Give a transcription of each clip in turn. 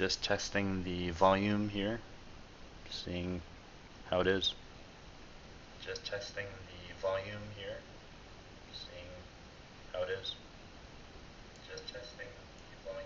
Just testing the volume here, seeing how it is. Just testing the volume here, seeing how it is. Just testing the volume.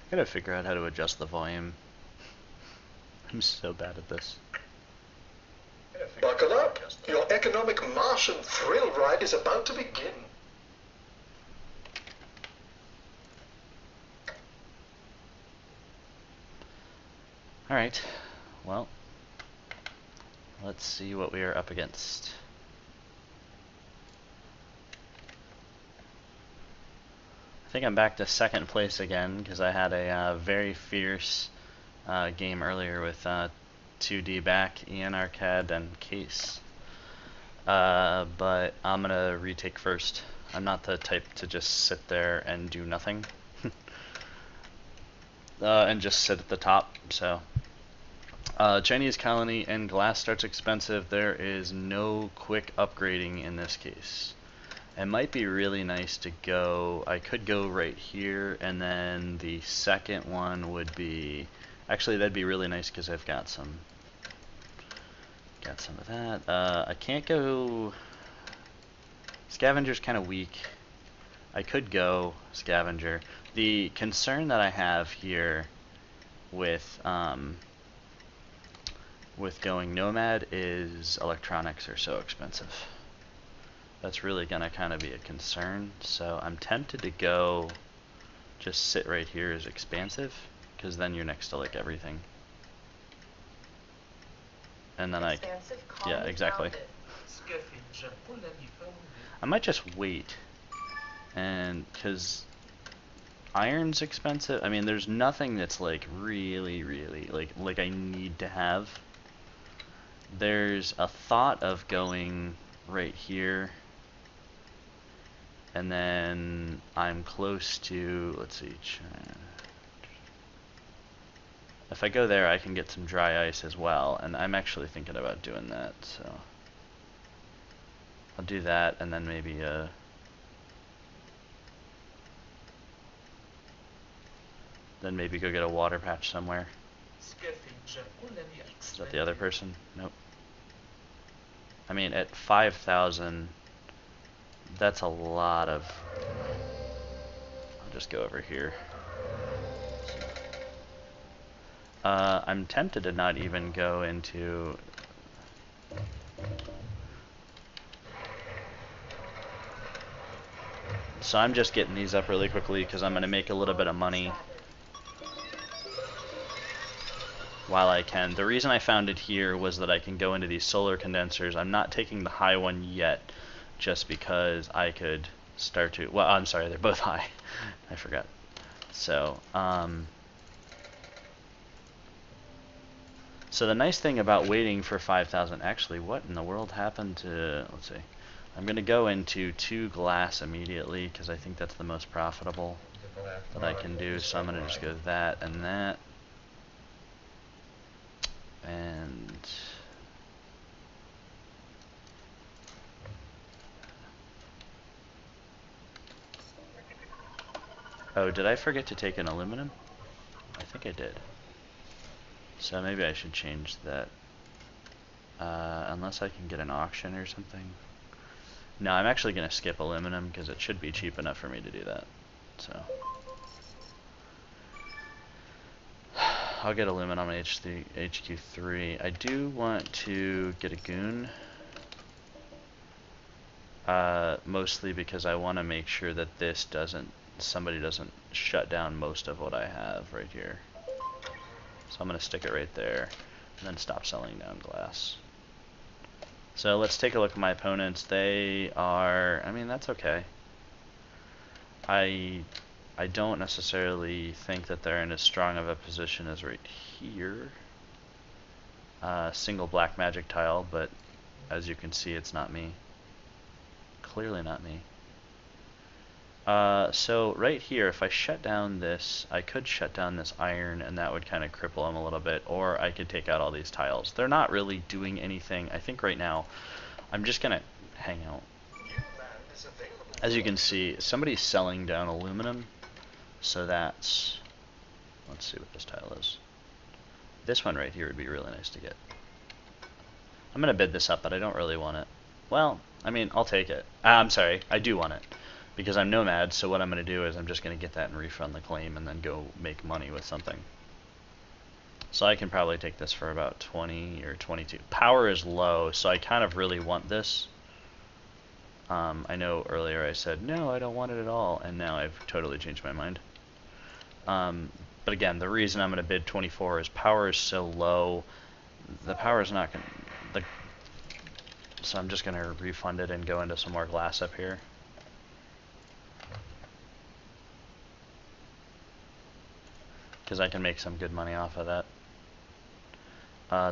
I gotta figure out how to adjust the volume. I'm so bad at this. Buckle up. Your economic Martian thrill ride is about to begin. Alright, well, let's see what we are up against. I think I'm back to second place again because I had a very fierce game earlier with 2D back, Ian Arcade, and Case. But I'm gonna retake first. I'm not the type to just sit there and do nothing. And just sit at the top, so. Chinese colony and glass starts expensive. There is no quick upgrading in this case. It might be really nice to go, I could go right here, and then the second one would be, actually that'd be really nice because I've got some of that. I can't go, Scavenger's kind of weak. I could go Scavenger. The concern that I have here with going Nomad is electronics are so expensive. That's really gonna kind of be a concern. So I'm tempted to go just sit right here as expansive, because then you're next to like everything. And then yeah, exactly. I might just wait, and because iron's expensive. I mean, there's nothing that's like really like I need to have. There's a thought of going right here, and then I'm close to, let's see, if I go there I can get some dry ice as well, and I'm actually thinking about doing that, so I'll do that, and then maybe go get a water patch somewhere. Is that the other person? Nope. I mean, at 5,000, that's a lot of... I'll just go over here. I'm tempted to not even go into... So I'm just getting these up really quickly because I'm going to make a little bit of money while I can. The reason I found it here was that I can go into these solar condensers. I'm not taking the high one yet just because I could start to... Well, I'm sorry, they're both high. I forgot. So, so the nice thing about waiting for 5,000... Actually, what in the world happened to... Let's see. I'm going to go into 2 glass immediately because I think that's the most profitable that I can do. So I'm going to just go that and that. And oh, did I forget to take an aluminum? I think I did. So maybe I should change that. Unless I can get an auction or something. No, I'm actually going to skip aluminum because it should be cheap enough for me to do that. So I'll get aluminum on HQ3. I do want to get a goon. Mostly because I want to make sure that this somebody doesn't shut down most of what I have right here. So I'm going to stick it right there and then stop selling down glass. So let's take a look at my opponents. They are, I mean, that's okay. I I don't necessarily think that they're in as strong of a position as right here. Single black magic tile, but as you can see, it's not me. Clearly not me. So right here, if I shut down this, I could shut down this iron, and that would kind of cripple them a little bit, or I could take out all these tiles. They're not really doing anything. I think right now, I'm just going to hang out. As you can see, somebody's selling down aluminum, so that's, let's see what this tile is. This one right here would be really nice to get. I'm going to bid this up, but I don't really want it. Well, I mean, I'll take it. I'm sorry, I do want it. Because I'm nomad, so what I'm going to do is I'm just going to get that and refund the claim and then go make money with something. So I can probably take this for about 20 or 22. Power is low, so I kind of really want this. I know earlier I said, no, I don't want it at all, and now I've totally changed my mind. But again, the reason I'm going to bid 24 is power is so low. The power is not going to... So I'm just going to refund it and go into some more glass up here. Because I can make some good money off of that.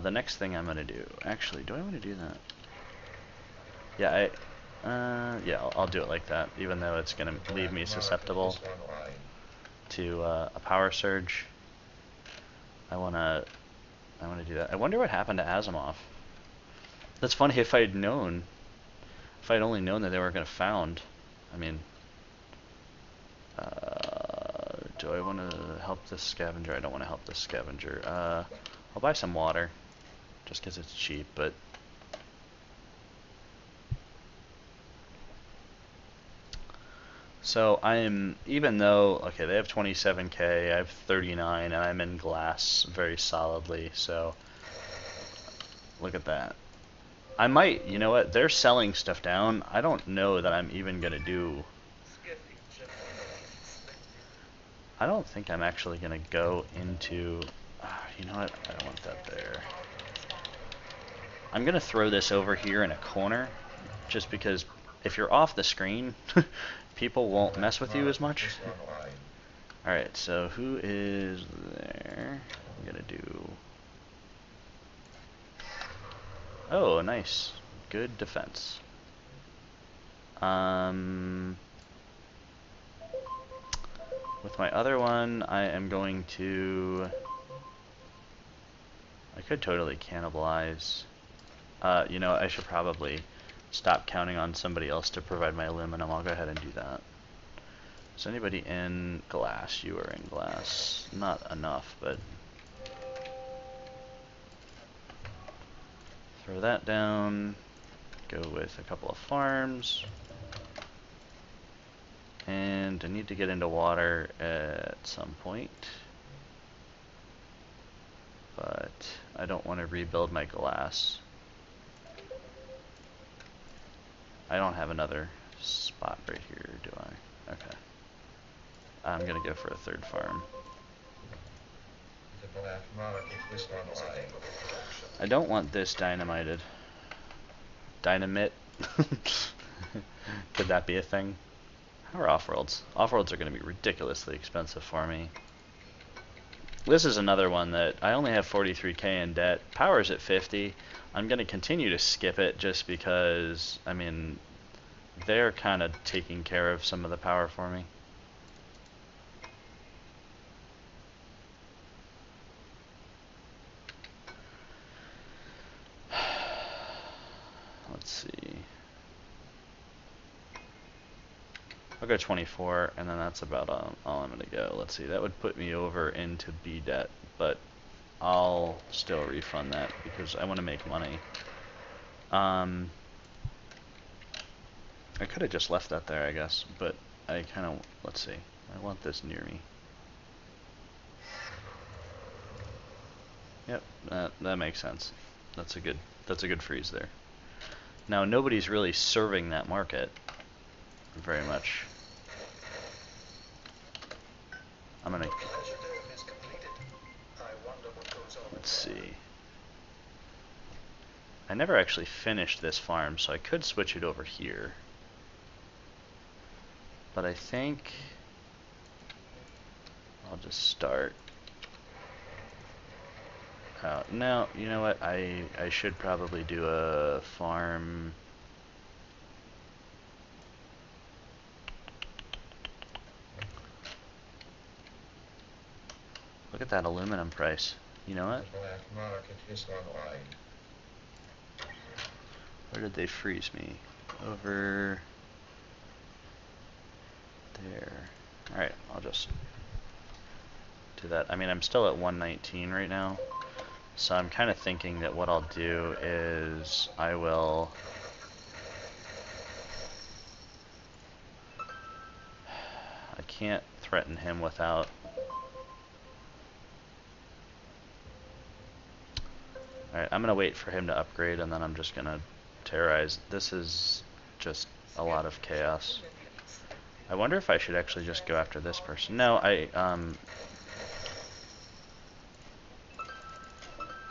The next thing I'm going to do... Actually, do I want to do that? Yeah, yeah, I'll do it like that, even though it's going to leave me susceptible to a power surge. I want to do that. I wonder what happened to Asimov. That's funny. If I'd known, if I'd only known that they weren't going to found. I mean, do I want to help this scavenger? I don't want to help this scavenger. I'll buy some water, just because it's cheap, but. So I'm, even though, okay, they have 27k, I have 39, and I'm in glass very solidly, so look at that. I might, you know what, they're selling stuff down. I don't know that I'm even going to do, I don't think I'm actually going to go into, you know what, I don't want that there. I'm going to throw this over here in a corner, just because if you're off the screen, people won't mess with you as much. Alright, so who is there? I'm gonna do... Oh, nice. Good defense. With my other one, I am going to... I could totally cannibalize. You know, I should probably stop counting on somebody else to provide my aluminum. I'll go ahead and do that. Is anybody in glass? You are in glass. Not enough, but... Throw that down. Go with a couple of farms. And I need to get into water at some point. But I don't want to rebuild my glass. I don't have another spot right here, do I? Okay. I'm going to go for a third farm. I don't want this dynamited. Dynamite? Could that be a thing? How are off-worlds? Off-worlds are going to be ridiculously expensive for me. This is another one that I only have 43k in debt. Power's at 50. I'm going to continue to skip it just because, I mean, they're kind of taking care of some of the power for me. Let's see. I'll go 24, and then that's about all I'm going to go. Let's see, that would put me over into B debt, but I'll still refund that because I want to make money. I could have just left that there, I guess, but I kind of, let's see, I want this near me. Yep, that makes sense. That's a good freeze there. Now nobody's really serving that market very much. I'm gonna, let's see. I never actually finished this farm, so I could switch it over here. But I think I'll just start. No, you know what? I should probably do a farm. Look at that aluminum price. You know what? The black market is online. Where did they freeze me? Over there. Alright, I'll just do that. I mean, I'm still at 119 right now. So I'm kind of thinking that what I'll do is I will... I can't threaten him without... Alright, I'm going to wait for him to upgrade and then I'm just going to terrorize. This is just a lot of chaos. I wonder if I should actually just go after this person. No, I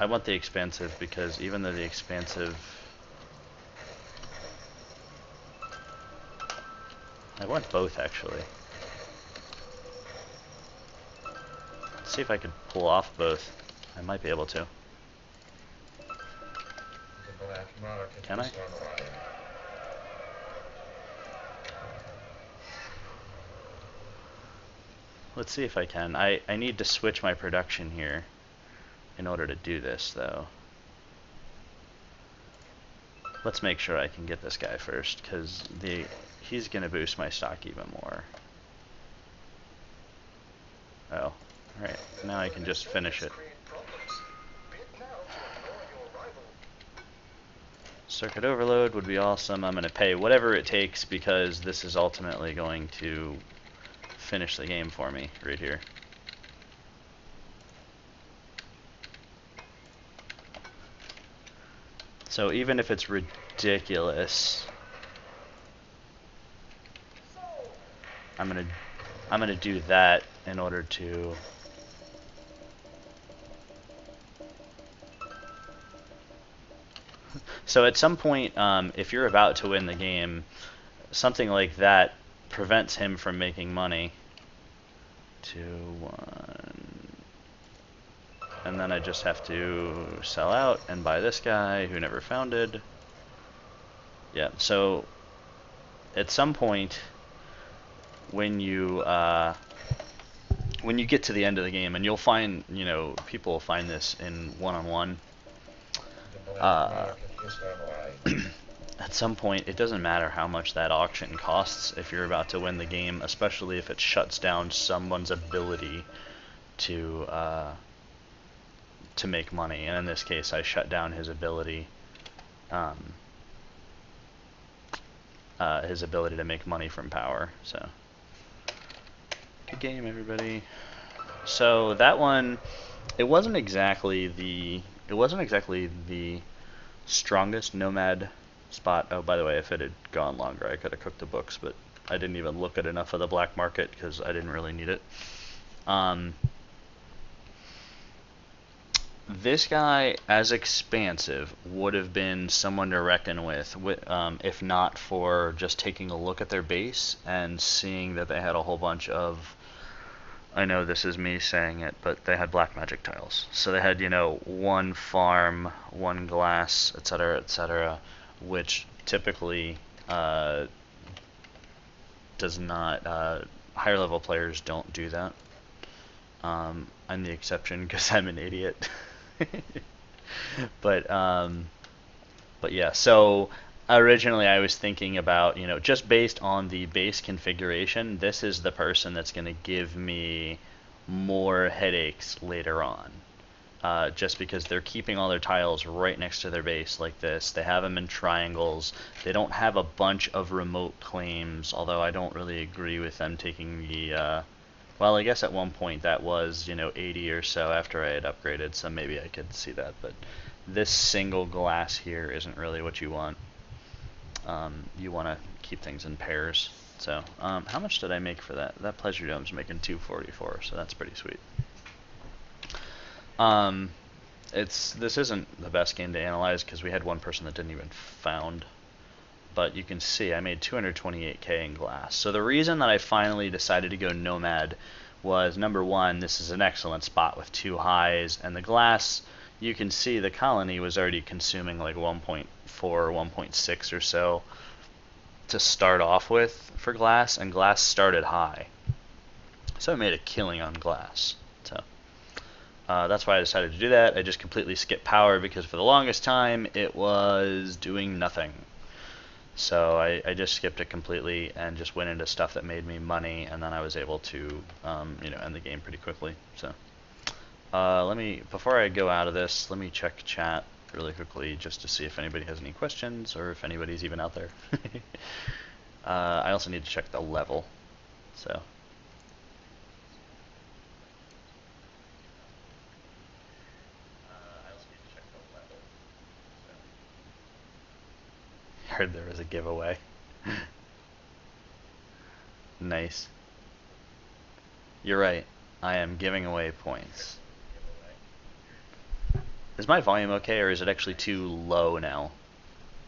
want the expansive because even though the expansive... I want both actually. Let's see if I could pull off both. I might be able to. The black market Can I? is online. Let's see if I can. I need to switch my production here in order to do this though. Let's make sure I can get this guy first because he's gonna boost my stock even more. Oh, alright. Now I can just finish it. Circuit overload would be awesome. I'm going to pay whatever it takes because this is ultimately going to finish the game for me right here. So even if it's ridiculous, I'm gonna do that in order to So at some point, if you're about to win the game, something like that prevents him from making money. 2, 1. And then I just have to sell out and buy this guy who never founded. Yeah, so at some point when you get to the end of the game, and you'll find, you know, people will find this in one-on-one. At some point, it doesn't matter how much that auction costs if you're about to win the game, especially if it shuts down someone's ability to make money. And in this case, I shut down his ability, to make money from power. So, good game, everybody. So that one, it wasn't exactly the strongest nomad spot. Oh, by the way, if it had gone longer, I could have cooked the books, but I didn't even look at enough of the black market because I didn't really need it. This guy, as expansive, would have been someone to reckon with, if not for just taking a look at their base and seeing that they had a whole bunch of, I know this is me saying it, but they had black magic tiles. So they had, you know, 1 farm, 1 glass, etc., which typically does not, higher level players don't do that. I'm the exception because I'm an idiot. But yeah, so originally I was thinking about, you know, just based on the base configuration, this is the person that's going to give me more headaches later on. Just because they're keeping all their tiles right next to their base like this. They have them in triangles. They don't have a bunch of remote claims, although I don't really agree with them taking the... well, I guess at one point that was, you know, 80 or so after I had upgraded, so maybe I could see that. But this single glass here isn't really what you want. You want to keep things in pairs. So, how much did I make for that? That Pleasure Dome's making 244, so that's pretty sweet. This isn't the best game to analyze because we had one person that didn't even found. But you can see I made 228k in glass. So the reason that I finally decided to go nomad was, number one, this is an excellent spot with 2 highs, and the glass, you can see the colony was already consuming like 1.4, 1.6 or so to start off with for glass, and glass started high. So I made a killing on glass. So that's why I decided to do that. I just completely skipped power because for the longest time it was doing nothing. So I just skipped it completely and just went into stuff that made me money, and then I was able to end the game pretty quickly. So before I go out of this, let me check chat really quickly just to see if anybody has any questions or if anybody's even out there. I also need to check the level. So. Heard there was a giveaway. Nice. You're right. I am giving away points. Is my volume okay, or is it actually too low now?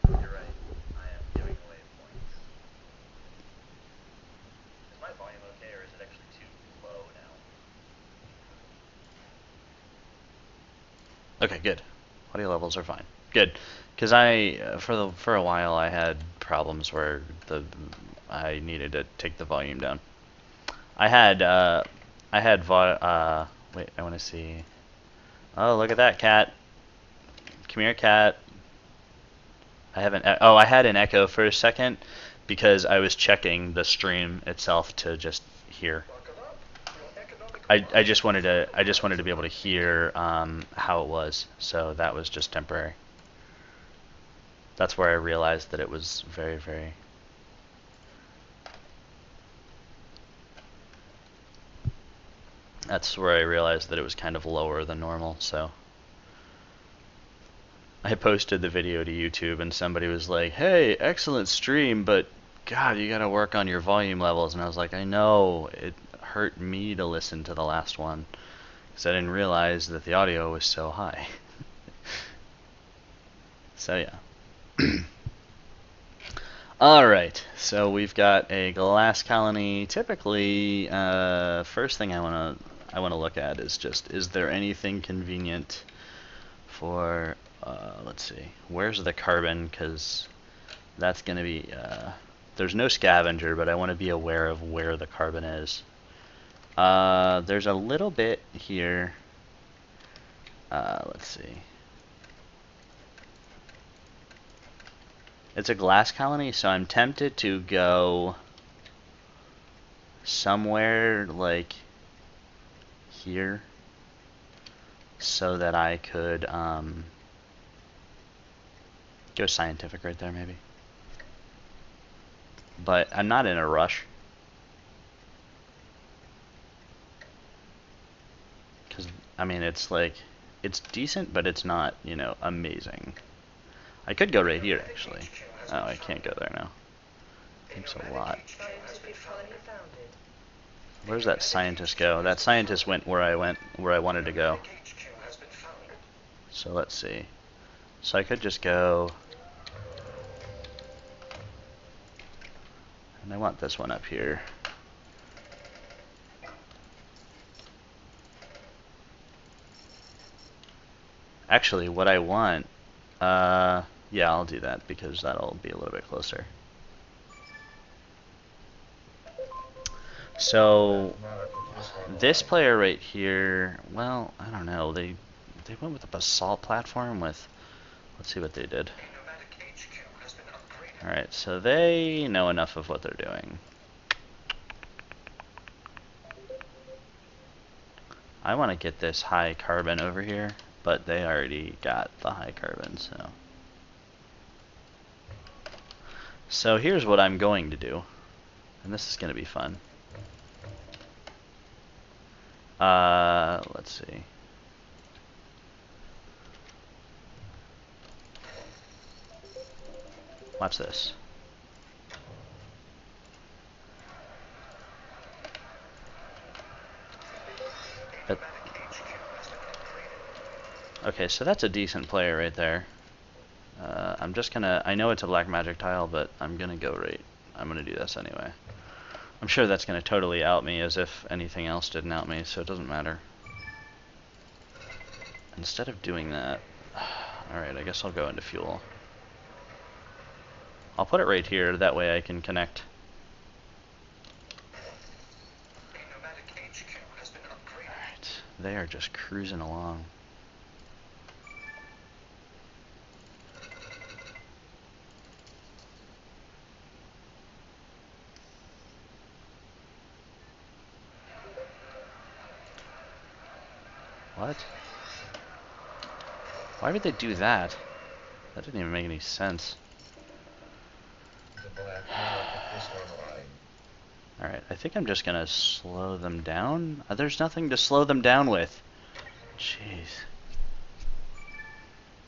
You're right. I am giving away points. Is my volume okay, or is it actually too low now? Okay, good. Audio levels are fine. Good, because for a while I had problems where I needed to take the volume down. Wait, I want to see. Oh, look at that cat. Come here, cat. I had an echo for a second because I was checking the stream itself to just hear. I just wanted to be able to hear how it was, so that was just temporary. That's where I realized that it was very, very. That's where I realized that it was kind of lower than normal, so. I posted the video to YouTube and somebody was like, hey, excellent stream, but God, you gotta work on your volume levels. And I was like, I know, it hurt me to listen to the last one because I didn't realize that the audio was so high. So yeah. Alright, so we've got a glass colony. Typically, first thing I wanna look at is there anything convenient for let's see, where's the carbon, because that's going to be, there's no scavenger, but I want to be aware of where the carbon is. There's a little bit here, let's see. It's a glass colony, so I'm tempted to go somewhere like here so that I could, go scientific right there, maybe. But I'm not in a rush. Because, I mean, it's like, it's decent, but it's not, amazing. I could go right here, actually. Oh, I can't go there now. Thanks a lot. Where's that scientist go? That scientist went where I wanted to go. So let's see. So I could just go. And I want this one up here. Actually, what I want, yeah, I'll do that because that'll be a little bit closer. So, this player right here, well, I don't know, they went with a basalt platform with, let's see what they did. Alright, so they know enough of what they're doing. I want to get this high carbon over here, but they already got the high carbon, so. So here's what I'm going to do, and this is going to be fun. Let's see. Watch this. Okay, so that's a decent player right there. I'm just gonna, I know it's a black magic tile, but I'm gonna go right. I'm gonna do this anyway. I'm sure that's going to totally out me, as if anything else didn't out me, so it doesn't matter. Instead of doing that, alright, I guess I'll go into fuel. I'll put it right here, that way I can connect. Alright, they are just cruising along. What? Why would they do that? That didn't even make any sense. The black market is online. Alright, I think I'm just gonna slow them down. There's nothing to slow them down with. Jeez.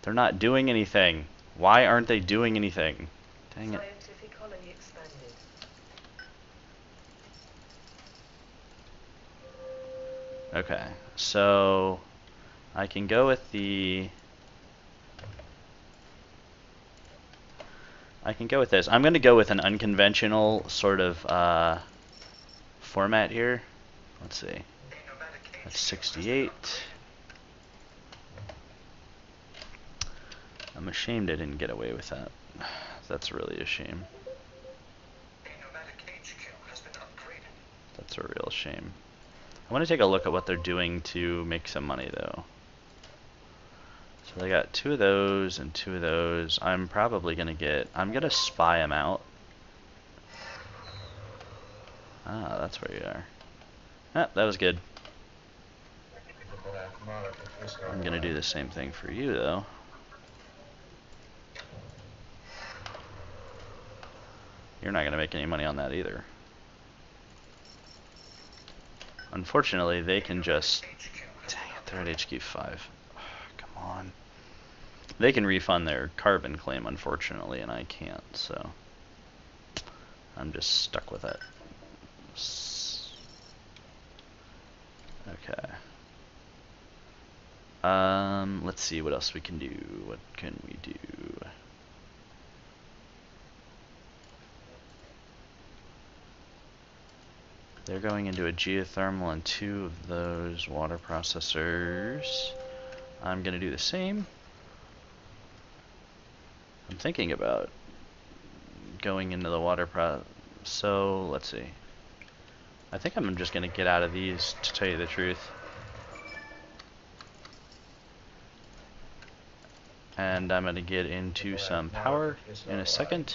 They're not doing anything. Why aren't they doing anything? Dang it. Scientific colony expanded. Okay, so I can go with the... I can go with this. I'm going to go with an unconventional sort of format here. Let's see. That's 68. I'm ashamed I didn't get away with that. That's really a shame. That's a real shame. I want to take a look at what they're doing to make some money, though. So they got 2 of those and 2 of those. I'm probably going to get... I'm going to spy them out. Ah, that's where you are. Ah, that was good. The black market is I'm going to do the same thing for you, though. You're not going to make any money on that either. Unfortunately, they can just... Dang it, they're at HQ 5. Come on. They can refund their carbon claim, unfortunately, and I can't, so... I'm just stuck with it. Okay. Let's see what else we can do. What can we do? They're going into a geothermal and 2 of those water processors. I'm going to do the same. I'm thinking about going into the water so let's see. I think I'm just going to get out of these, to tell you the truth. And I'm going to get into some power in a second.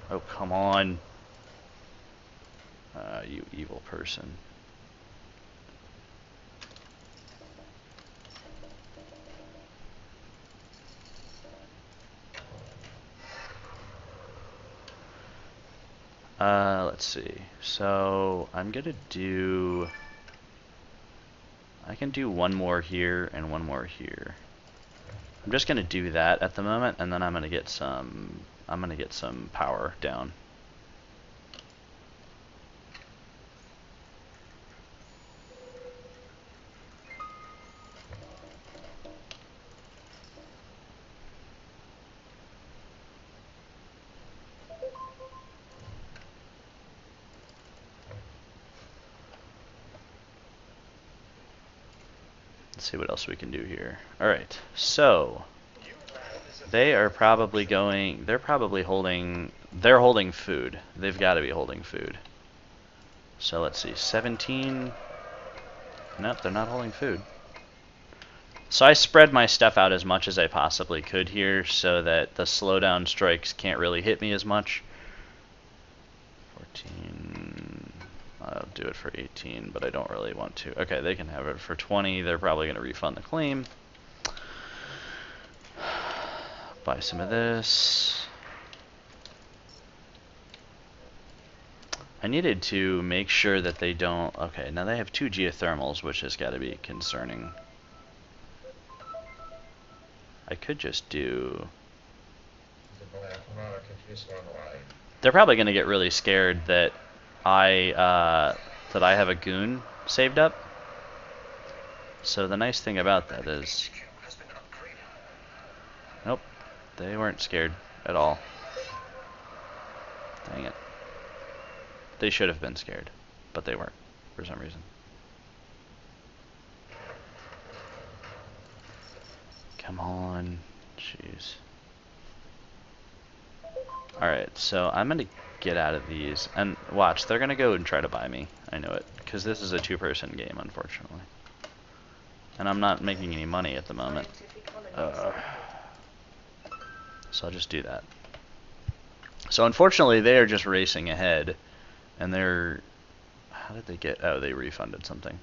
Oh, come on. You evil person. Let's see. So I'm gonna do... I can do 1 more here and 1 more here. I'm just gonna do that at the moment, and then I'm gonna get some... I'm gonna get some power down. Let's see what else we can do here. Alright, so they are probably going... They're probably holding... They're holding food. They've got to be holding food. So let's see, 17... Nope, they're not holding food. So I spread my stuff out as much as I possibly could here so that the slowdown strikes can't really hit me as much. 14... I'll do it for 18, but I don't really want to. Okay, they can have it for 20. They're probably going to refund the claim. Buy some of this. I needed to make sure that they don't... Okay, now they have 2 geothermals, which has got to be concerning. I could just do... The black market is online. They're probably going to get really scared that I have a goon saved up. So the nice thing about that is... Nope, they weren't scared at all. Dang it. They should have been scared, but they weren't for some reason. Come on. Jeez. Alright, so I'm gonna get out of these. And watch, they're gonna go and try to buy me. I know it. Because this is a two-person game, unfortunately. And I'm not making any money at the moment. So I'll just do that. So unfortunately, they are just racing ahead. And they're... How did they get... Oh, they refunded something.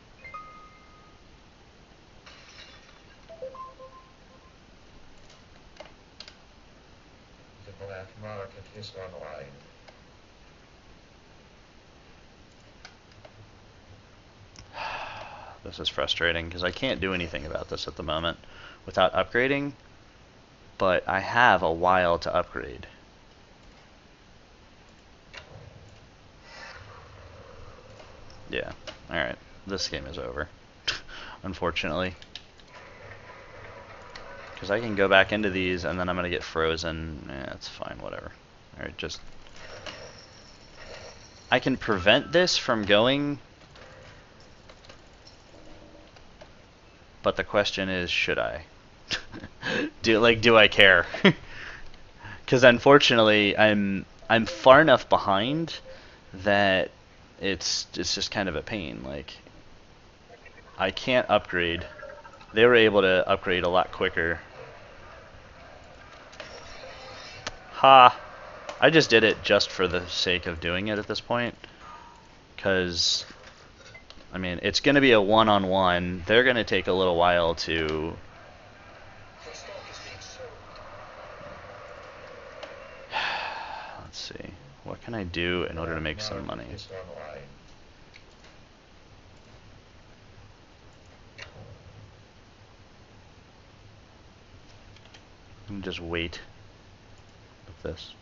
The black market is online. This is frustrating because I can't do anything about this at the moment without upgrading, but I have a while to upgrade. Yeah, alright, this game is over, unfortunately. Because I can go back into these and then I'm going to get frozen. Yeah, it's fine, whatever. Alright, just... I can prevent this from going... But the question is, should I? Do I care? Because unfortunately, I'm far enough behind that it's just kind of a pain. Like, I can't upgrade. They were able to upgrade a lot quicker. Ha! I just did it just for the sake of doing it at this point. Because... I mean, it's going to be a one-on-one. They're going to take a little while to... Let's see. What can I do in order to make some money? And just wait with this.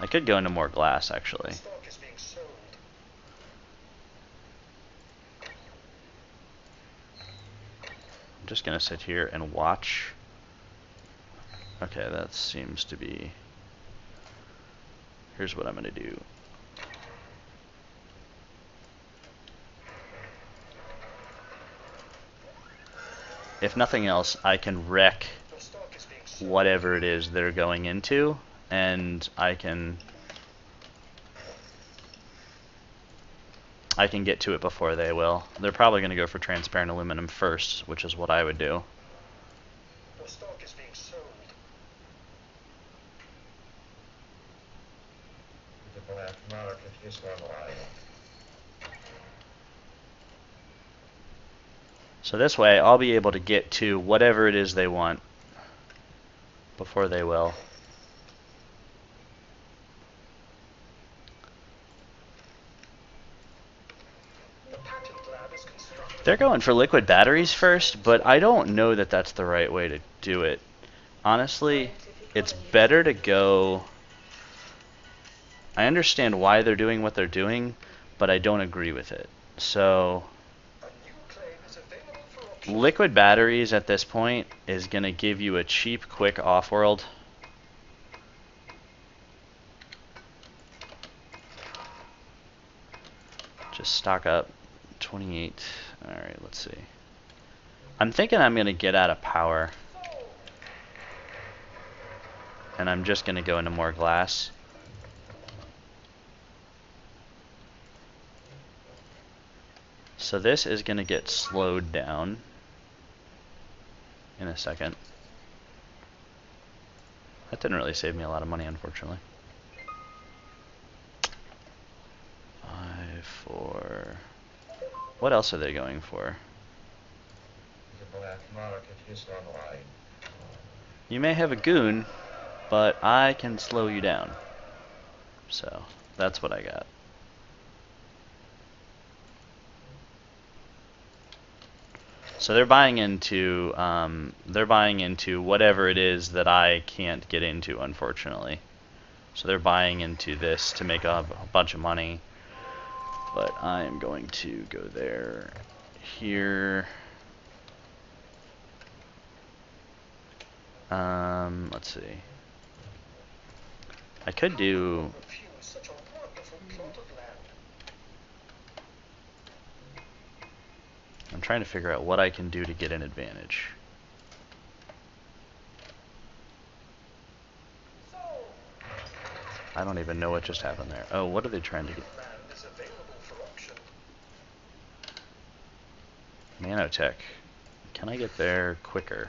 I could go into more glass, actually. I'm just gonna sit here and watch. Okay, that seems to be... Here's what I'm gonna do. If nothing else, I can wreck whatever it is they're going into, and I can get to it before they will. They're probably going to go for transparent aluminum first, which is what I would do. Your stock is being sold. The black market is online. So this way, I'll be able to get to whatever it is they want before they will. They're going for liquid batteries first, but I don't know that that's the right way to do it. Honestly, it's better to go... I understand why they're doing what they're doing, but I don't agree with it. So, liquid batteries at this point is going to give you a cheap, quick off-world. Just stock up. 28. Alright, let's see. I'm thinking I'm going to get out of power. And I'm just going to go into more glass. So this is going to get slowed down in a second. That didn't really save me a lot of money, unfortunately. 5, 4... What else are they going for? The black market is online. You may have a goon, but I can slow you down. So, that's what I got. So they're buying into whatever it is that I can't get into, unfortunately. So they're buying into this to make a bunch of money. But I am going to go there, here, Let's see. I could do... Such a wonderful plot of land. I'm trying to figure out what I can do to get an advantage. I don't even know what just happened there. Oh, what are they trying to get? Land is available for auction. Nanotech. Can I get there quicker?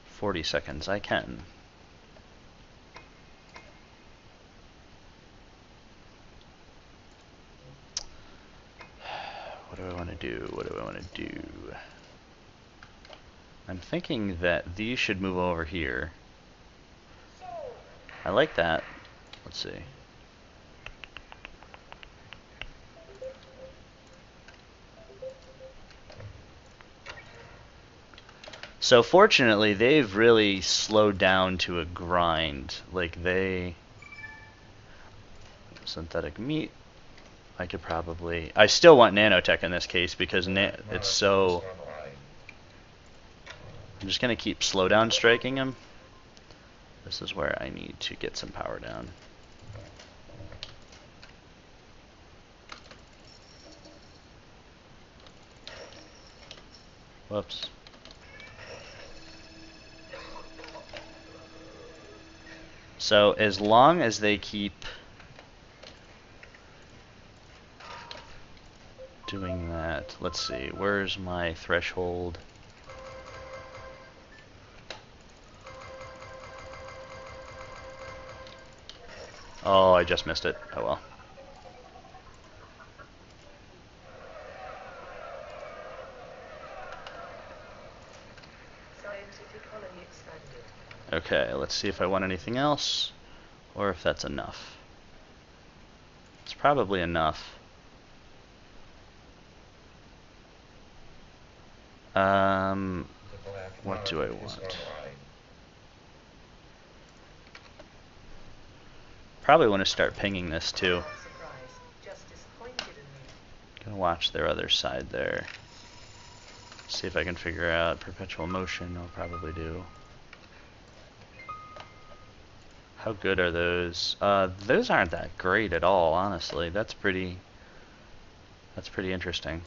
40 seconds. I can. What do I want to do? What do I want to do? I'm thinking that these should move over here. I like that. Let's see. So fortunately, they've really slowed down to a grind. Like they... Synthetic meat. I could probably... I still want nanotech in this case because it's so... I'm just going to keep slow down striking him. This is where I need to get some power down. Whoops. So as long as they keep doing that, let's see, where's my threshold? Oh, I just missed it. Oh well. Scientific colony expanded. Okay, let's see if I want anything else, or if that's enough. It's probably enough. What do I want? Probably want to start pinging this too. Surprise. Just disappointed in me. Gonna watch their other side there. See if I can figure out perpetual motion. I'll probably do. How good are those? Those aren't that great at all, honestly. That's pretty interesting.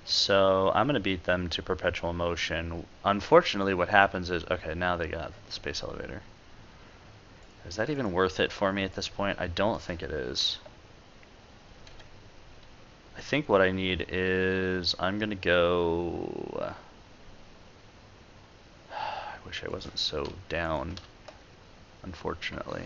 So I'm gonna beat them to perpetual motion. Unfortunately, what happens is, okay, now they got the space elevator. Is that even worth it for me at this point? I don't think it is. I think what I need is, I'm gonna go... I wish I wasn't so down, unfortunately.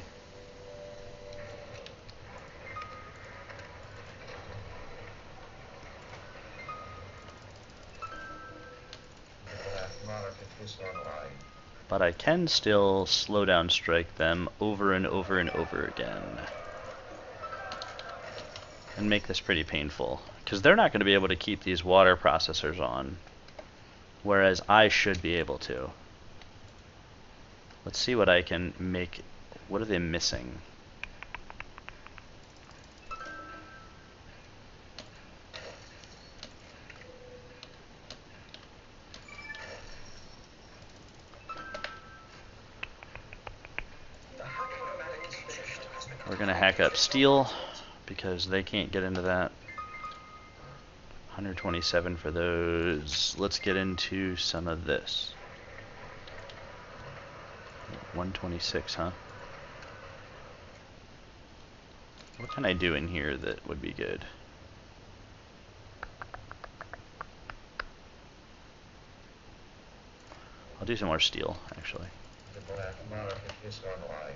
But I can still slow down strike them over and over and over again. And make this pretty painful. Because they're not going to be able to keep these water processors on. Whereas I should be able to. Let's see what I can make. What are they missing? We're going to hack up steel because they can't get into that. 127 for those. Let's get into some of this. 126, huh? What can I do in here that would be good? I'll do some more steel, actually. The black market is online.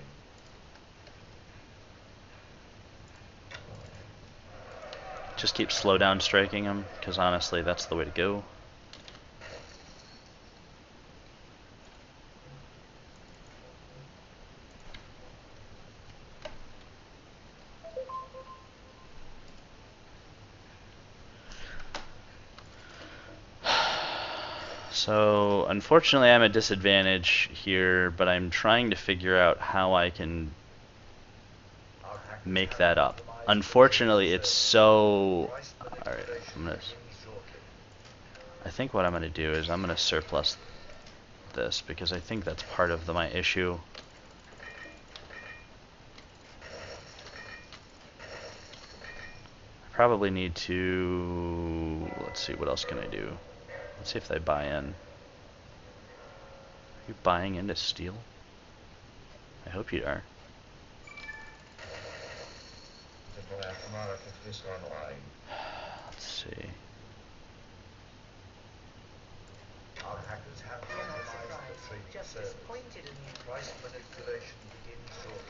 Just keep slow down striking them, because honestly, that's the way to go. So, unfortunately, I'm at a disadvantage here, but I'm trying to figure out how I can make that up. Unfortunately, it's so... Alright, I think what I'm going to do is I'm going to surplus this, because I think that's part of my issue. I probably need to... Let's see, what else can I do? Let's see if they buy in. Are you buying into steel? I hope you are. The black market is online. Let's see. Our hackers have You're not compromised the surprised. trading Just service. disappointed in you. Price manipulation begins shortly.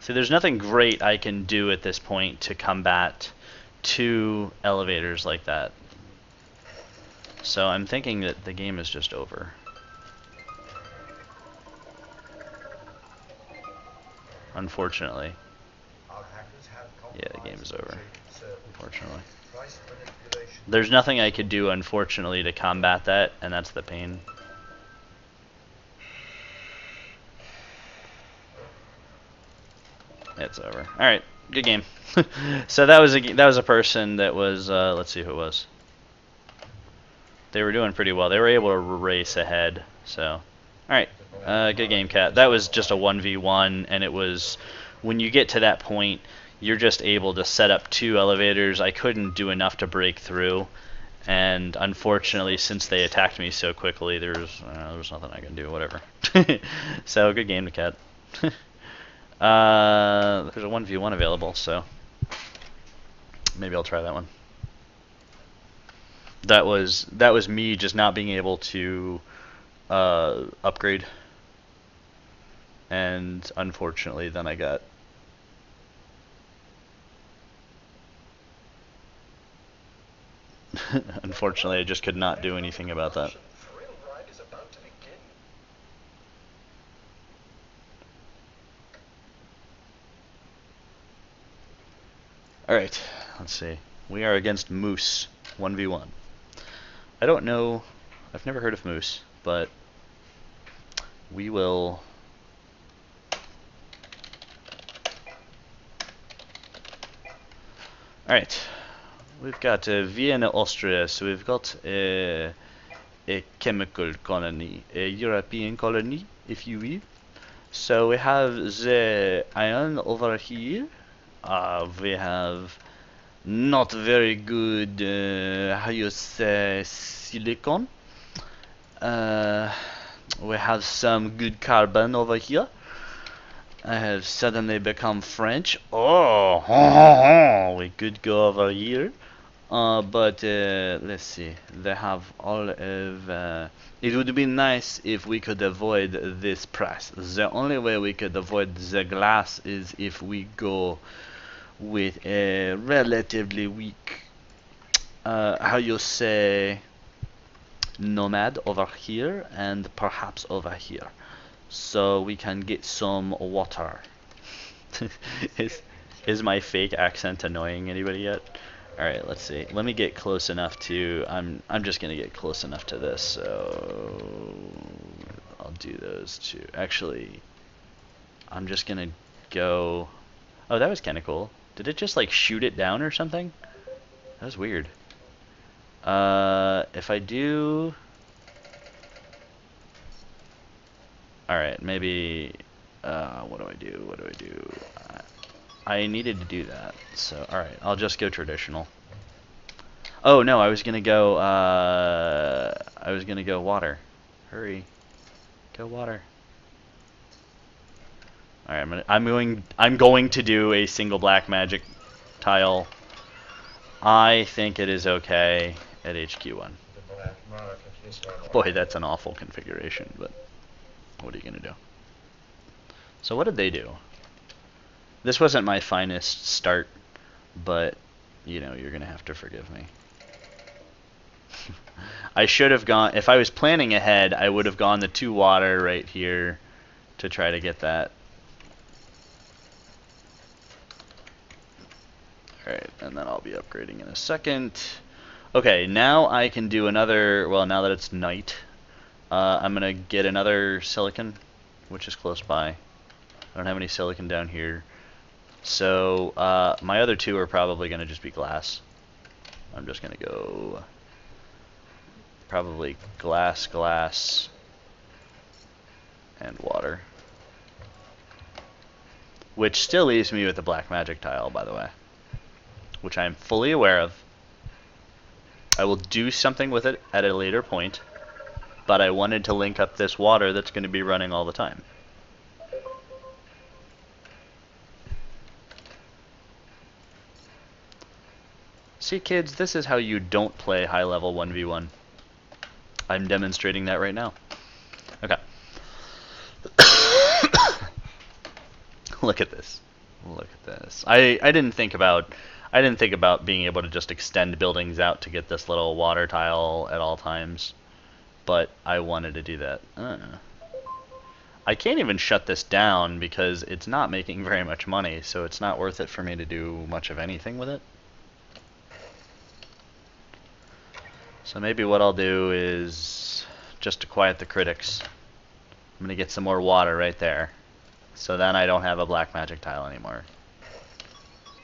See, there's nothing great I can do at this point to combat two elevators like that. So I'm thinking that the game is just over. Unfortunately. Our hackers have Yeah, the game is over. trading service. Unfortunately. Price manipulation. There's nothing I could do, unfortunately, to combat that, and that's the pain. It's over. All right, good game. So that was a person that was let's see who it was. They were doing pretty well. They were able to race ahead. So, all right, good game, Cat. That was just a 1v1, and it was when you get to that point, you're just able to set up two elevators. I couldn't do enough to break through, and unfortunately, since they attacked me so quickly, there was nothing I can do. Whatever. So good game, Cat. There's a 1v1 available, so maybe I'll try that one. That was me just not being able to upgrade, and unfortunately then I got unfortunately I just could not do anything about that. Thrill ride is about to begin. Alright, let's see. We are against Moose, 1v1. I don't know, I've never heard of Moose, but we will... Alright, we've got Vienna, Austria, so we've got a chemical colony, a European colony, if you will. So we have the iron over here. We have not very good, how you say, silicon. We have some good carbon over here. I have suddenly become French. Oh, we could go over here. But let's see. They have all of. It would be nice if we could avoid this price. The only way we could avoid the glass is if we go with a relatively weak, how you say, nomad over here and perhaps over here, so we can get some water. Is my fake accent annoying anybody yet? All right, let's see. Let me get close enough to. I'm just gonna get close enough to this, so I'll do those two. Actually, I'm just gonna go. Oh, that was kind of cool. Did it just like shoot it down or something? That was weird. If I do. Alright, maybe, what do I do? What do I do? I needed to do that, so, alright, I'll just go traditional. Oh, no, I was gonna go water. Hurry. Go water. Alright, I'm going to do a single black magic tile. I think it is okay at HQ1. The black market is online. Boy, that's an awful configuration, but what are you gonna do? So what did they do? This wasn't my finest start, but you know, you're gonna have to forgive me. I should have gone, if I was planning ahead, I would have gone the 2 water right here to try to get that. Alright, and then I'll be upgrading in a second. Okay, now I can do another, well, now that it's night, I'm going to get another silicon, which is close by. I don't have any silicon down here. So, my other two are probably going to just be glass. I'm just going to go probably glass, glass, and water. Which still leaves me with the black magic tile, by the way. Which I am fully aware of. I will do something with it at a later point, but I wanted to link up this water that's going to be running all the time. See, kids, this is how you don't play high-level 1v1. I'm demonstrating that right now. Okay. Look at this. Look at this. I didn't think about being able to just extend buildings out to get this little water tile at all times, but I wanted to do that. I can't even shut this down because it's not making very much money, so it's not worth it for me to do much of anything with it. So maybe what I'll do is, just to quiet the critics, I'm gonna get some more water right there. So then I don't have a black magic tile anymore.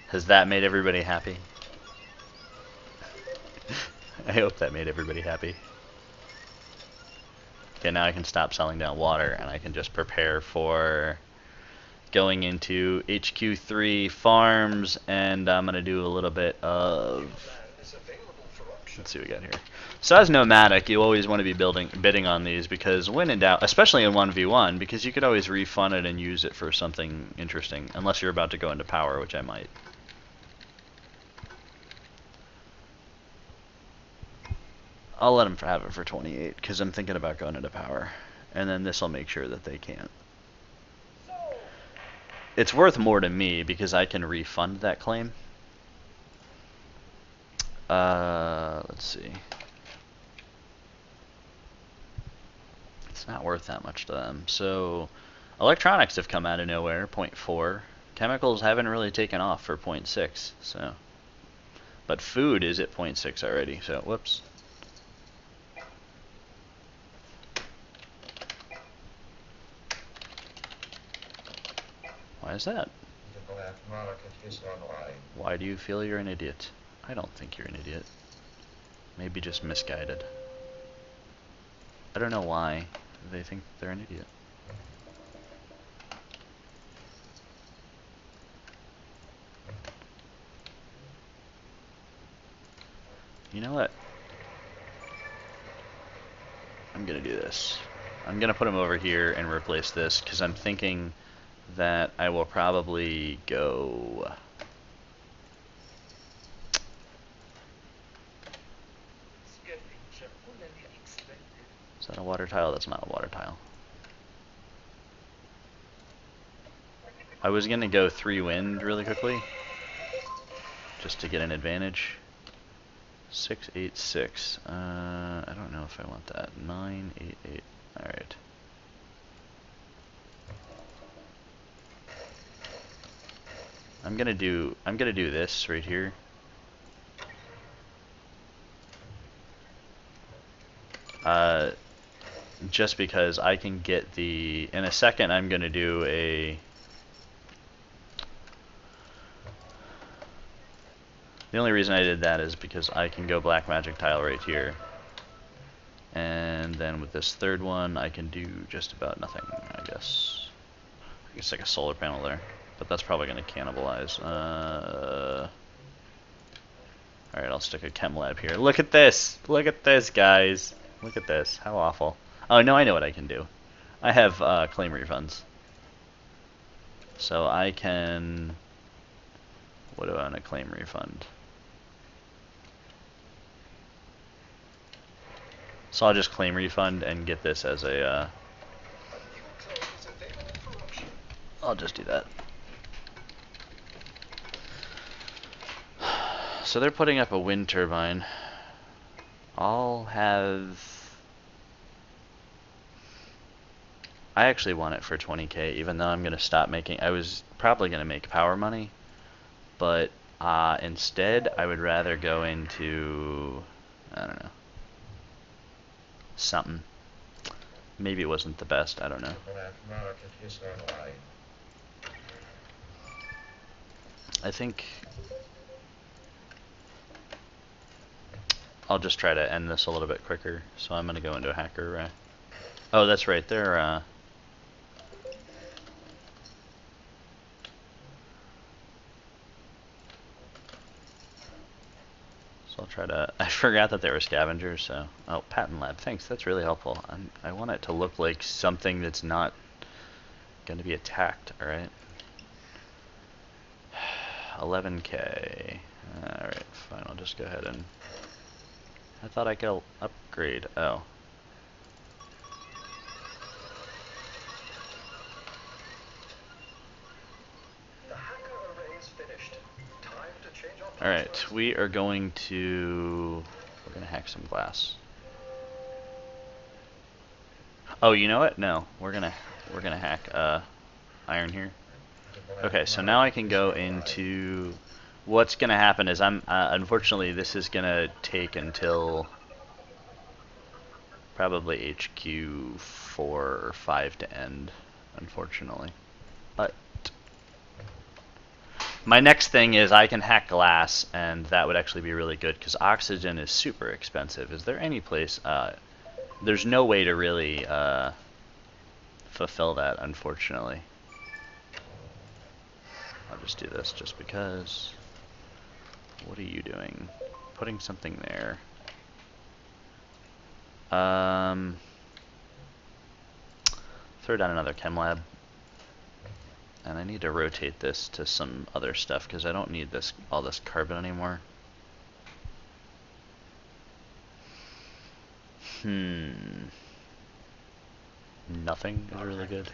Has that made everybody happy? I hope that made everybody happy. Okay, now I can stop selling down water and I can just prepare for going into HQ3 farms, and I'm gonna do a little bit of, let's see what we got here. So as nomadic, you always want to be bidding on these, because when in doubt, especially in 1v1, because you could always refund it and use it for something interesting, unless you're about to go into power, which I might. I'll let them have it for 28, because I'm thinking about going into power, and then this will make sure that they can't. It's worth more to me because I can refund that claim. Let's see. It's not worth that much to them. So, electronics have come out of nowhere, 0.4. Chemicals haven't really taken off for 0.6. So, but food is at 0.6 already. So, whoops. Why is that? The black market is online. Why do you feel you're an idiot? I don't think you're an idiot. Maybe just misguided. I don't know why they think they're an idiot. You know what? I'm gonna do this. I'm gonna put him over here and replace this, because I'm thinking that I will probably go... Is that a water tile? That's not a water tile. I was gonna go 3 wind really quickly, just to get an advantage. 6, 8, 6. I don't know if I want that. 9, 8, 8. All right. I'm gonna do this right here. Just because I can get the, in a second I'm gonna do a, the only reason I did that is because I can go black magic tile right here. And then with this third one I can do just about nothing, I guess. I guess like a solar panel there. But that's probably gonna cannibalize. Alright, I'll stick a chem lab here. Look at this! Look at this, guys! Look at this. How awful. Oh, no, I know what I can do. I have claim refunds. So I can... What do I want to claim refund? So I'll just claim refund and get this as a... I'll just do that. So they're putting up a wind turbine. I'll have... I actually want it for 20k, even though I'm going to stop making... I was probably going to make power money, but Instead, I would rather go into, I don't know, something. Maybe it wasn't the best, I don't know. The black market is online. I think I'll just try to end this a little bit quicker, so I'm going to go into a hacker array. Oh, that's right, they're, so I'll try to, I forgot that they were scavengers, so, oh, patent lab, thanks, that's really helpful. I want it to look like something that's not going to be attacked, alright? 11k, alright, fine, I'll just go ahead and, I thought I could upgrade, oh. The hacker array is finished. Time to change our Alright, passwords. we are going to, we're going to hack some glass. Oh, you know what? No, we're gonna hack iron here. The black Okay, so now I can market go is online. into. What's gonna happen is I'm unfortunately this is gonna take until probably HQ 4 or 5 to end, unfortunately. But my next thing is I can hack glass, and that would actually be really good because oxygen is super expensive. Is there any place? There's no way to really fulfill that, unfortunately. I'll just do this just because. What are you doing? Putting something there. Throw down another chem lab. And I need to rotate this to some other stuff because I don't need this all this carbon anymore. Nothing is really good.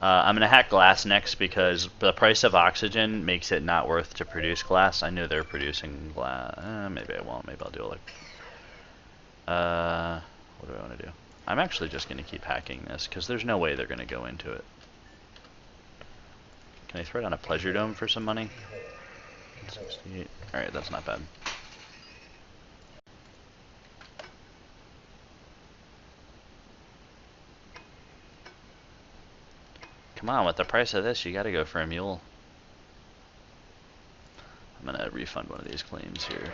I'm going to hack glass next because the price of oxygen makes it not worth to produce glass. I know they're producing glass. Maybe I won't. Maybe I'll do it like... what do I want to do? I'm actually just going to keep hacking this because there's no way they're going to go into it. Can I throw down a pleasure dome for some money? 68. Alright, that's not bad. Come on, with the price of this, you gotta go for a mule. I'm gonna refund one of these claims here.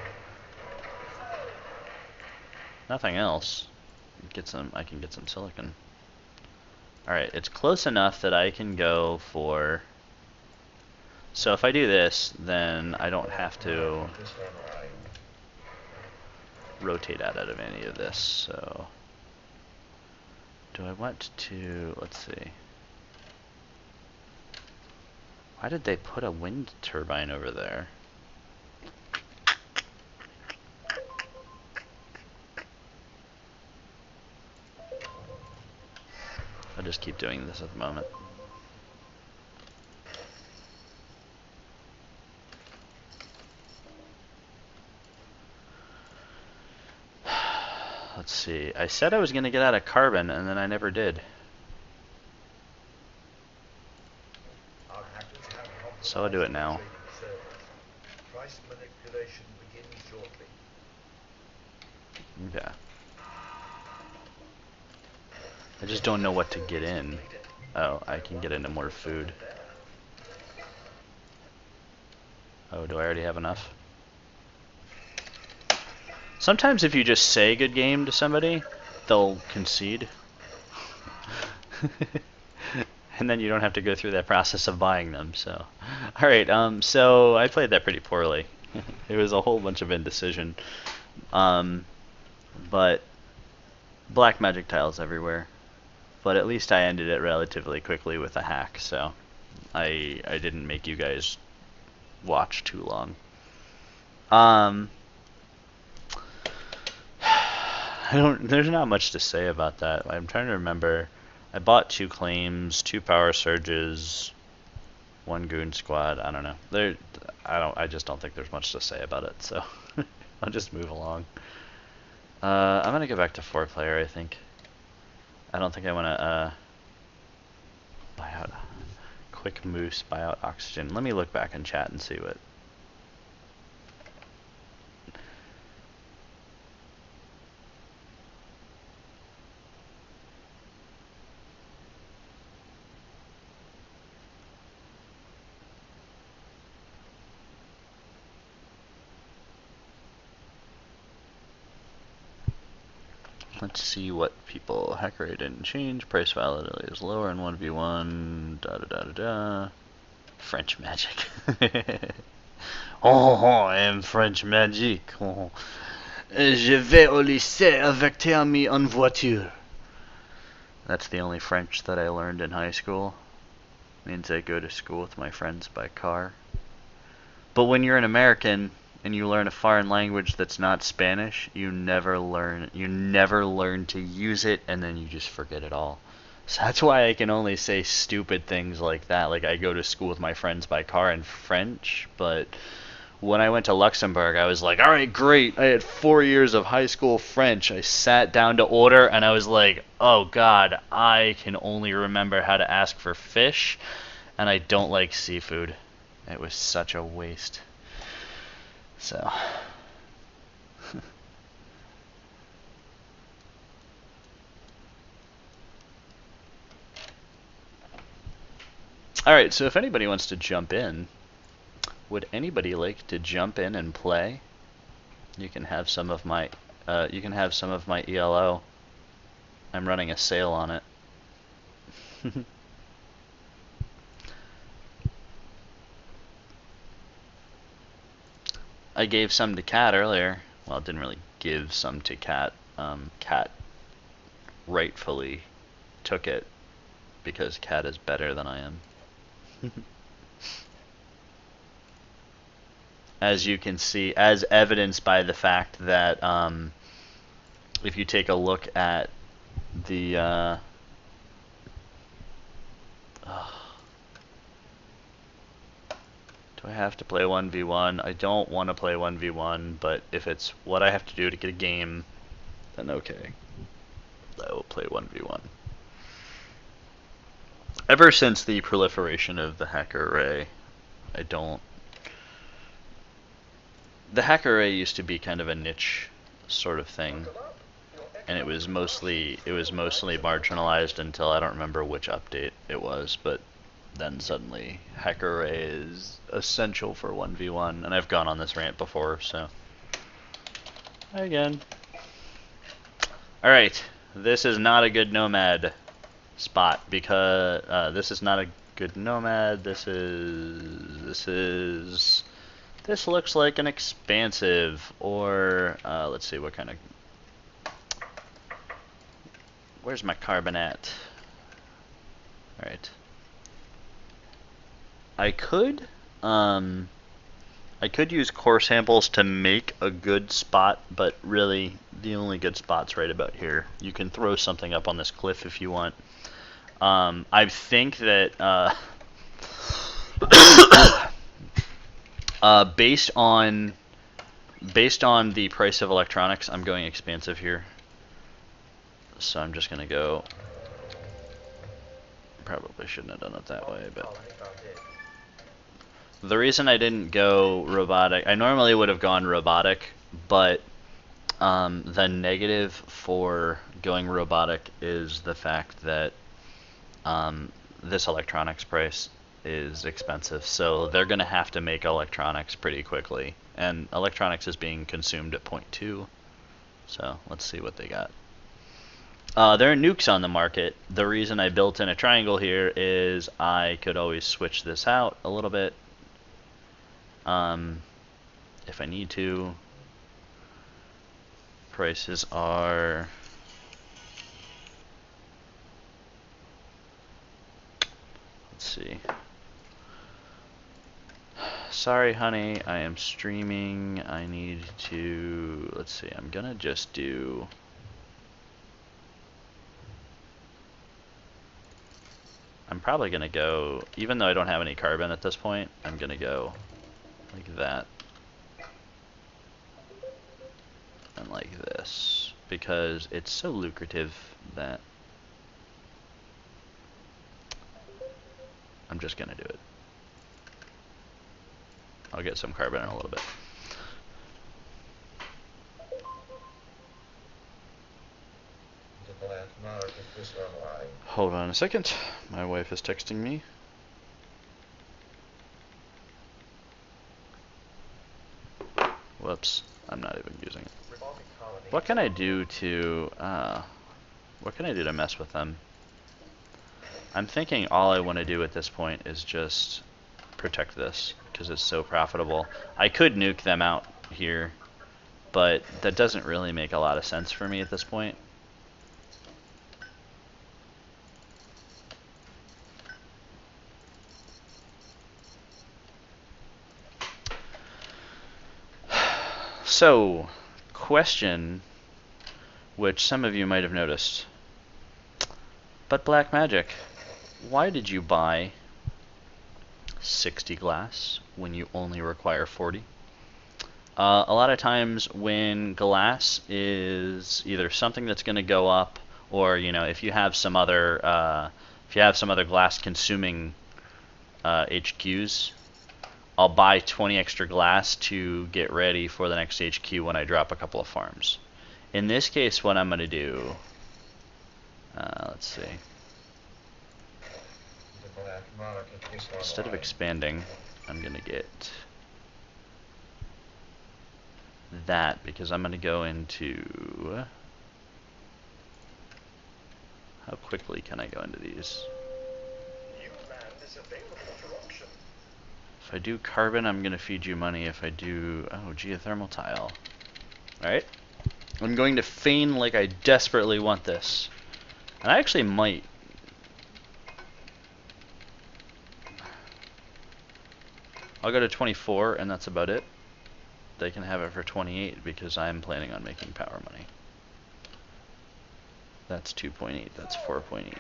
Nothing else. I can get some silicon. Alright, it's close enough that I can go for... So if I do this, then I don't have to rotate out of any of this, so... Do I want to... Let's see. Why did they put a wind turbine over there? I'll just keep doing this at the moment. Let's see. I said I was going to get out of carbon, and then I never did. So I'll do it now. Price manipulation begins shortly. Okay. I just don't know what to get in. Oh, I can get into more food. Oh, do I already have enough? Sometimes if you just say good game to somebody, they'll concede. And then you don't have to go through that process of buying them, so. Alright, so I played that pretty poorly. It was a whole bunch of indecision. But black magic tiles everywhere. But at least I ended it relatively quickly with a hack, so I didn't make you guys watch too long. There's not much to say about that. I'm trying to remember. I bought 2 claims, 2 power surges, 1 goon squad. I don't know. I just don't think there's much to say about it. So I'll just move along. I'm gonna go back to 4-player. I think. I don't think I want to buy out quick moose, buy out oxygen. Let me look back in chat and see what. Let's see what people. Hacker rate didn't change. Price volatility is lower in 1v1. Da da da da da. French magic. Oh, I am French magic. Oh. Je vais au lycée avec tes amis en voiture. That's the only French that I learned in high school. Means I go to school with my friends by car. But when you're an American and you learn a foreign language that's not Spanish, you never learn to use it, and then you just forget it all. So that's why I can only say stupid things like that. Like, I go to school with my friends by car in French, but when I went to Luxembourg, I was like, all right, great. I had 4 years of high school French. I sat down to order, and I was like, oh, God, I can only remember how to ask for fish, and I don't like seafood. It was such a waste. So... Alright, so if anybody wants to jump in, would anybody like to jump in and play? You can have some of my ELO. I'm running a sale on it. I gave some to Cat earlier. Well, I didn't really give some to Cat. Cat rightfully took it because Cat is better than I am. As you can see, as evidenced by the fact that if you take a look at the do I have to play 1v1? I don't want to play 1v1, but if it's what I have to do to get a game, then okay, I will play 1v1. Ever since the proliferation of the hacker array, the hacker array used to be kind of a niche sort of thing, and it was mostly marginalized until I don't remember which update it was, but then suddenly hacker array is essential for 1v1, and I've gone on this rant before, so again. Alright, this is not a good nomad spot because this is not a good nomad. This looks like an expansive, or let's see what kind of. Where's my carbon at? All right. I could use core samples to make a good spot, but really the only good spot's right about here. You can throw something up on this cliff if you want. I think that based on the price of electronics, I'm going expansive here. So I'm just gonna go. Probably shouldn't have done it that way, but the reason I didn't go robotic, I normally would have gone robotic, but the negative for going robotic is the fact that this electronics price is expensive, so they're going to have to make electronics pretty quickly, and electronics is being consumed at 0.2, so let's see what they got. There are nukes on the market. The reason I built in a triangle here is I could always switch this out a little bit if I need to. Prices are let's see. Sorry, honey, I am streaming. I need to, let's see, I'm gonna just do I'm probably gonna go, even though I don't have any carbon at this point, I'm gonna go like that and like this because it's so lucrative that I'm just gonna do it. I'll get some carbon in a little bit. The black market is online. Hold on a second. My wife is texting me. Whoops. I'm not even using it. Revolving colony. What can I do to mess with them? I'm thinking all I want to do at this point is just protect this because it's so profitable. I could nuke them out here, but that doesn't really make a lot of sense for me at this point. So, question, which some of you might have noticed. But Black Magic, why did you buy 60 glass when you only require 40? A lot of times when glass is either something that's going to go up, or if you have some other glass consuming HQs, I'll buy 20 extra glass to get ready for the next HQ when I drop a couple of farms. In this case, what I'm going to do, let's see. The black market is online. Instead of expanding, I'm going to get that because I'm going to go into... How quickly can I go into these? New land is available for auction. If I do carbon, I'm going to feed you money. If I do... Oh, geothermal tile. Alright. I'm going to feign like I desperately want this. And I actually might. I'll go to 24, and that's about it. They can have it for 28 because I'm planning on making power money. That's 2.8. That's 4.8.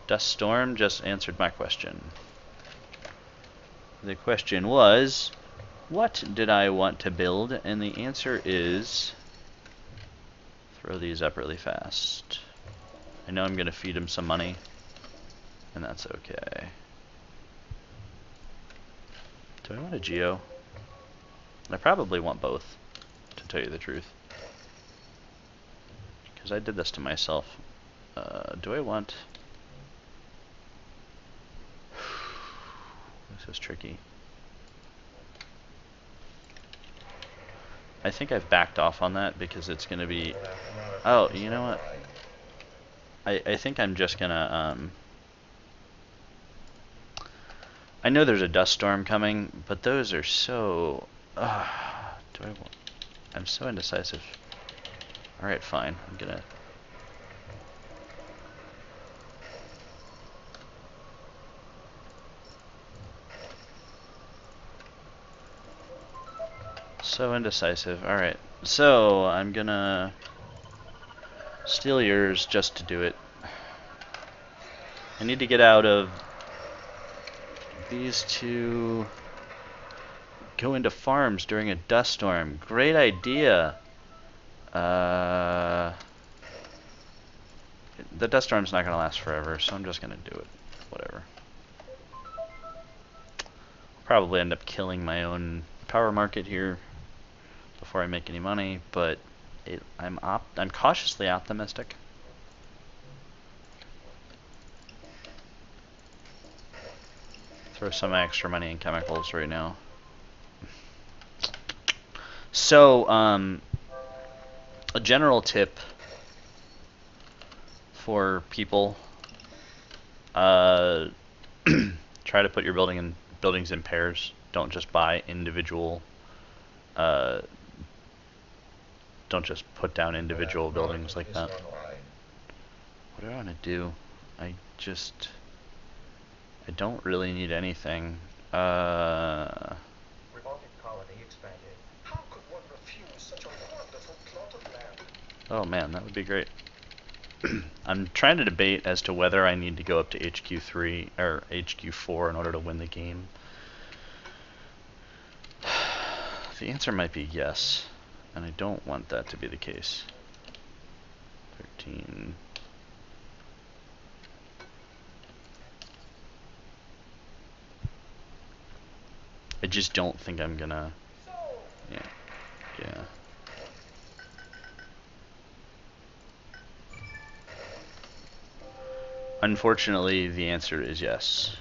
Dust Storm just answered my question. The question was, what did I want to build? And the answer is, throw these up really fast. I know I'm going to feed him some money, and that's okay. Do I want a geo? I probably want both, to tell you the truth. Because I did this to myself. Do I want... This is tricky. I think I've backed off on that because it's going to be... Oh, you know what? I think I'm just going to... I know there's a dust storm coming, but those are so... I'm so indecisive. Alright, fine. I'm going to... So indecisive. Alright. So, I'm gonna steal yours just to do it. I need to get out of these two. Go into farms during a dust storm. Great idea. The dust storm's not gonna last forever, so I'm just gonna do it. Whatever. Probably end up killing my own power market here before I make any money, but I'm cautiously optimistic. Throw some extra money in chemicals right now. So, a general tip for people: try to put your buildings in pairs. Don't just buy individual. Don't just put down individual buildings like that. What do I want to do? I don't really need anything. Revolving colony expanded. How could one refuse such a wonderful plot of land? Oh man, that would be great. I'm trying to debate as to whether I need to go up to HQ3 or HQ4 in order to win the game. The answer might be yes, and I don't want that to be the case. 13. I just don't think I'm gonna. Yeah. Yeah. Unfortunately, the answer is yes.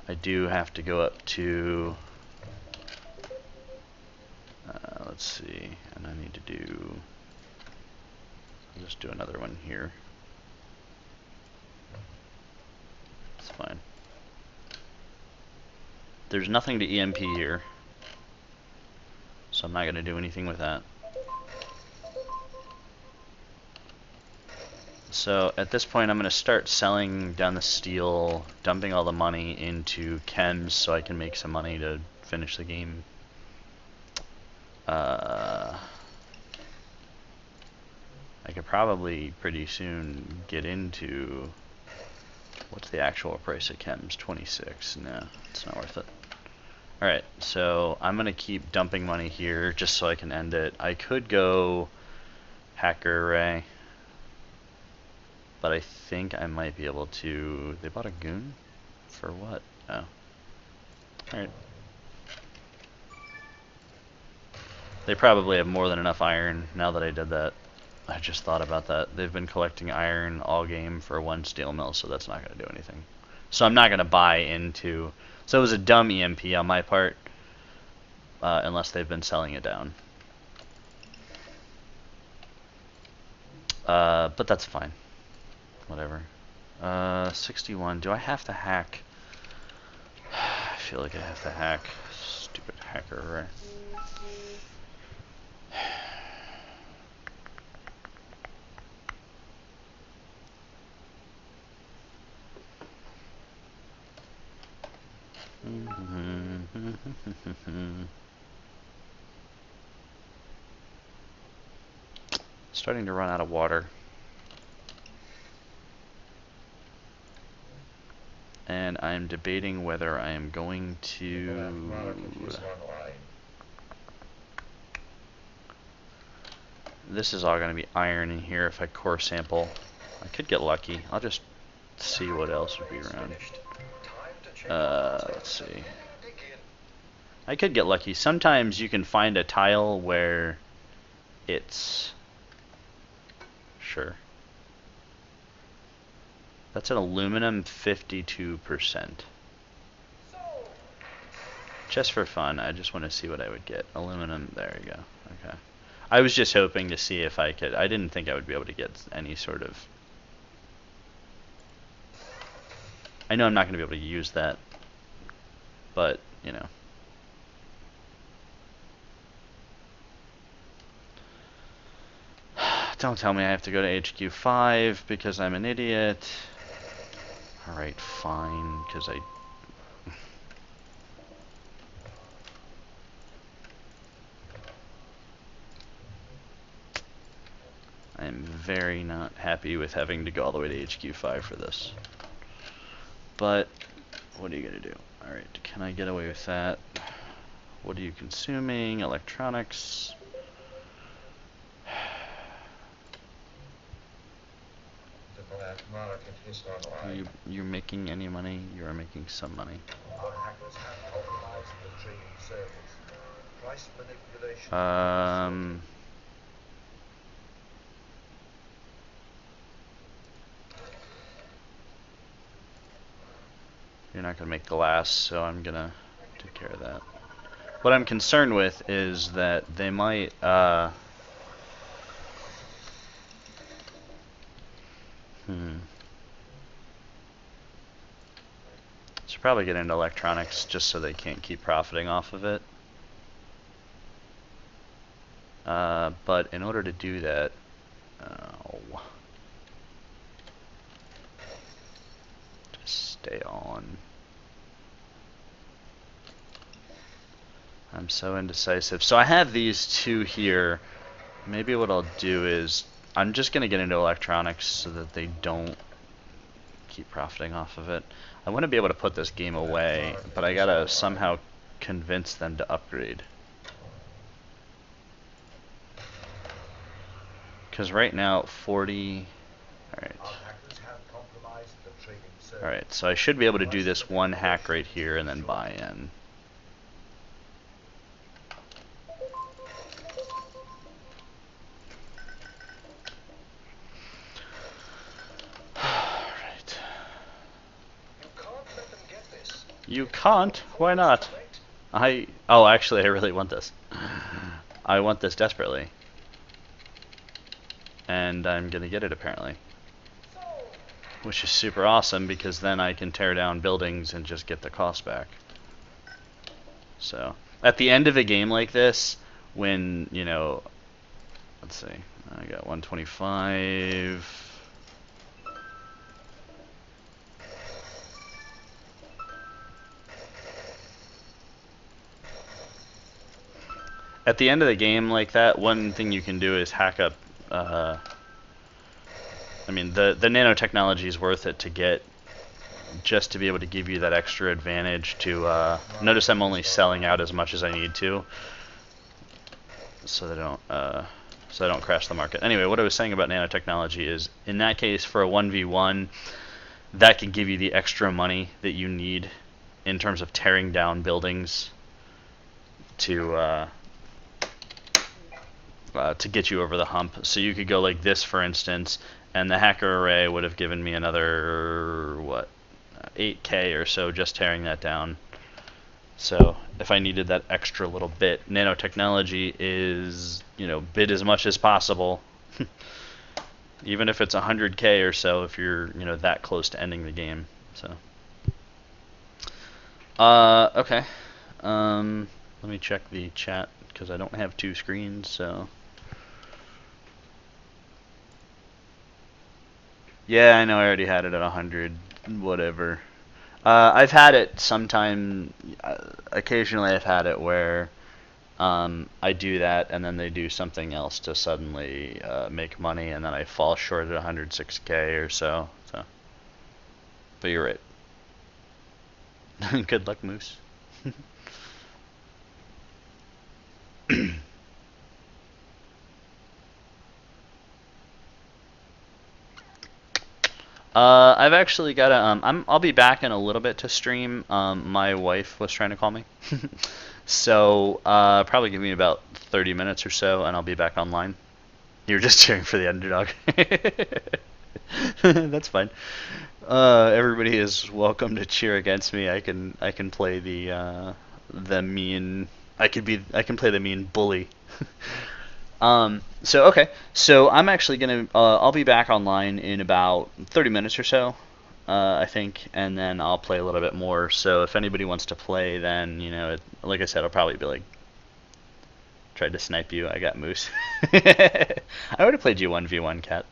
I do have to go up to. Let's see, and I need to do. I'll just do another one here. It's fine. There's nothing to EMP here, so I'm not going to do anything with that. So at this point, I'm going to start selling down the steel, dumping all the money into chems so I can make some money to finish the game. I could probably pretty soon get into. What's the actual price of chems? 26. No, it's not worth it. Alright, so I'm going to keep dumping money here just so I can end it. I could go hacker array, but I think I might be able to. They bought a goon? For what? Oh. Alright. They probably have more than enough iron now that I did that. I just thought about that. They've been collecting iron all game for one steel mill, so that's not going to do anything. So I'm not going to buy into. So it was a dumb EMP on my part, unless they've been selling it down. But that's fine. Whatever. 61. Do I have to hack? I feel like I have to hack. Stupid hacker, right? Starting to run out of water. And I'm debating whether I am going to. This is all going to be iron in here if I core sample. I could get lucky. I'll just see what else would be around. Let's see. I could get lucky. Sometimes you can find a tile where it's. Sure. That's an aluminum 52%. Just for fun, I just want to see what I would get. Aluminum, there you go. Okay. I was just hoping to see if I could. I didn't think I would be able to get any sort of. I know I'm not going to be able to use that, but, you know. Don't tell me I have to go to HQ5 because I'm an idiot. Alright, fine, because I. I'm very not happy with having to go all the way to HQ5 for this. But, what are you going to do? Alright, can I get away with that? What are you consuming? Electronics. You're making any money? You are making some money. Our hackers have compromised the trading servers. Price manipulation. You're not going to make glass, so I'm going to take care of that. What I'm concerned with is that they might, should probably get into electronics just so they can't keep profiting off of it. But in order to do that, just stay on. I'm so indecisive. So I have these two here. Maybe what I'll do is I'm just going to get into electronics so that they don't keep profiting off of it. I want to be able to put this game away, but I gotta somehow convince them to upgrade. Because right now, 40. Alright. Alright, so I should be able to do this one hack right here and then buy in. Alright. You can't let them get this. You can't? Why not? Oh, actually, I really want this. I want this desperately. And I'm gonna get it, apparently. Which is super awesome, because then I can tear down buildings and just get the cost back. So, at the end of a game like this, when, you know, let's see, I got 125. At the end of the game like that, one thing you can do is hack up, I mean, the nanotechnology is worth it to get, just to be able to give you that extra advantage to, notice I'm only selling out as much as I need to, so I don't crash the market. Anyway, what I was saying about nanotechnology is, in that case, for a 1v1, that can give you the extra money that you need in terms of tearing down buildings to get you over the hump. So you could go like this, for instance, and the hacker array would have given me another, what, 8k or so just tearing that down. So if I needed that extra little bit, nanotechnology is, you know, bid as much as possible. Even if it's 100k or so, if you're, you know, that close to ending the game. So okay, let me check the chat because I don't have two screens. So yeah, I know I already had it at 100, whatever. I've had it sometime, occasionally I've had it where I do that and then they do something else to suddenly make money, and then I fall short at 106k or so. But you're right. Good luck, Moose. I've actually got to, I'll be back in a little bit to stream. My wife was trying to call me. So, probably give me about 30 minutes or so, and I'll be back online. You're just cheering for the underdog. That's fine. Everybody is welcome to cheer against me. I can play the mean. I can play the mean bully. So okay, so I'm actually gonna I'll be back online in about 30 minutes or so, I think, and then I'll play a little bit more. So if anybody wants to play, then, you know, like I said, I'll probably be like, tried to snipe you. I got Moose. I would have played you 1v1, Cat.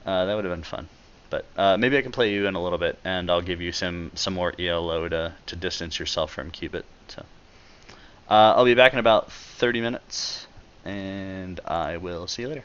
That would have been fun. But maybe I can play you in a little bit, and I'll give you some more ELO to distance yourself from Cubit. So I'll be back in about 30 minutes. And I will see you later.